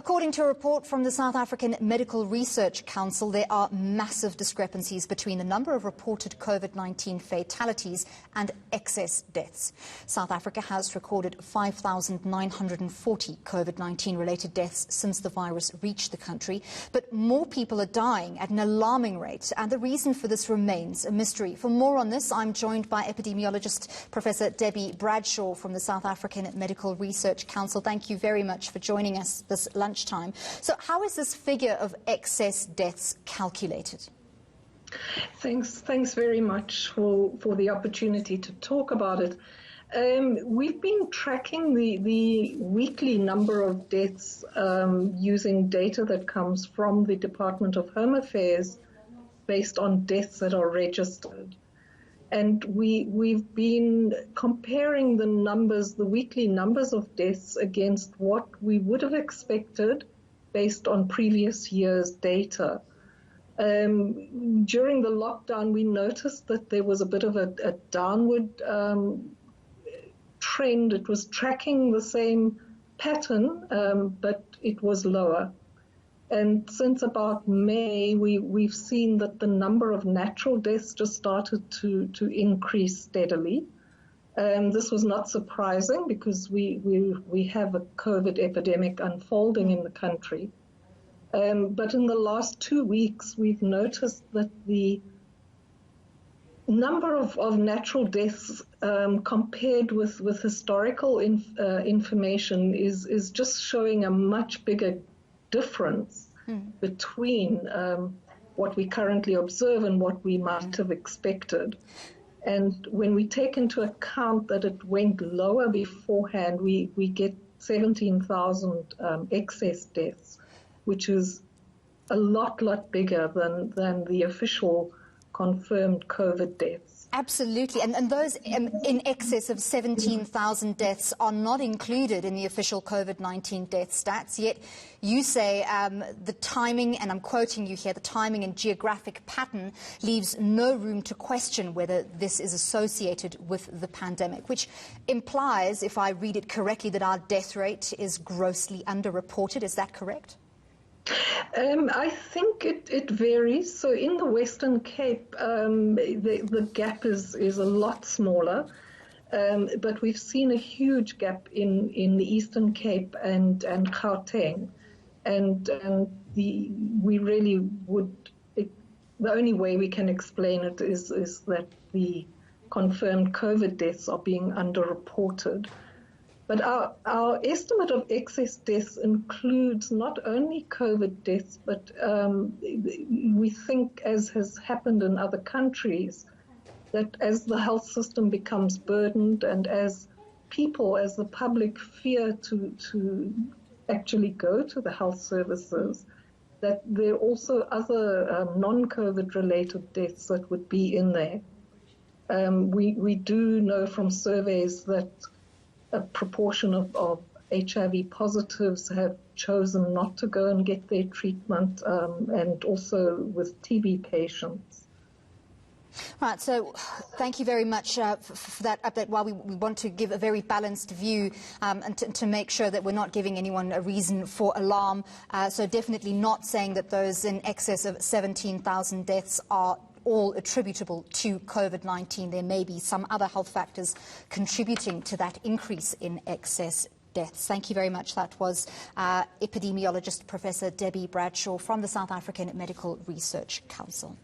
According to a report from the South African Medical Research Council, there are massive discrepancies between the number of reported COVID-19 fatalities and excess deaths. South Africa has recorded 5,940 COVID-19 related deaths since the virus reached the country, but more people are dying at an alarming rate, and the reason for this remains a mystery. For more on this, I'm joined by epidemiologist Professor Debbie Bradshaw from the South African Medical Research Council. Thank you very much for joining us this lunchtime. So how is this figure of excess deaths calculated? Thanks very much for the opportunity to talk about it. We've been tracking the weekly number of deaths using data that comes from the Department of Home Affairs based on deaths that are registered. And we've been comparing the numbers, the weekly numbers of deaths against what we would have expected based on previous year's data. During the lockdown, we noticed that there was a bit of a downward trend. It was tracking the same pattern, but it was lower. And since about May, we've seen that the number of natural deaths just started to increase steadily. This was not surprising because we have a COVID epidemic unfolding in the country. But in the last 2 weeks, we've noticed that the number of natural deaths compared with historical information is just showing a much bigger difference between what we currently observe and what we might have expected. And when we take into account that it went lower beforehand, we get 17,000 excess deaths, which is a lot bigger than the official confirmed COVID deaths. Absolutely. And those in excess of 17,000 deaths are not included in the official COVID-19 death stats. Yet you say the timing, and I'm quoting you here, the timing and geographic pattern leaves no room to question whether this is associated with the pandemic, which implies, if I read it correctly, that our death rate is grossly underreported. Is that correct? I think it varies. So in the Western Cape, the gap is a lot smaller, but we've seen a huge gap in the Eastern Cape and Gauteng, and we really would. The only way we can explain it is that the confirmed COVID deaths are being underreported. But our estimate of excess deaths includes not only COVID deaths, but we think, as has happened in other countries, that as the health system becomes burdened and as people, as the public fear to actually go to the health services, that there are also other non-COVID related deaths that would be in there. We do know from surveys that a proportion of HIV positives have chosen not to go and get their treatment, and also with TB patients. Right, so thank you very much for that update. While we want to give a very balanced view and to make sure that we're not giving anyone a reason for alarm, so definitely not saying that those in excess of 17,000 deaths are all attributable to COVID-19. There may be some other health factors contributing to that increase in excess deaths. Thank you very much. That was epidemiologist Professor Debbie Bradshaw from the South African Medical Research Council.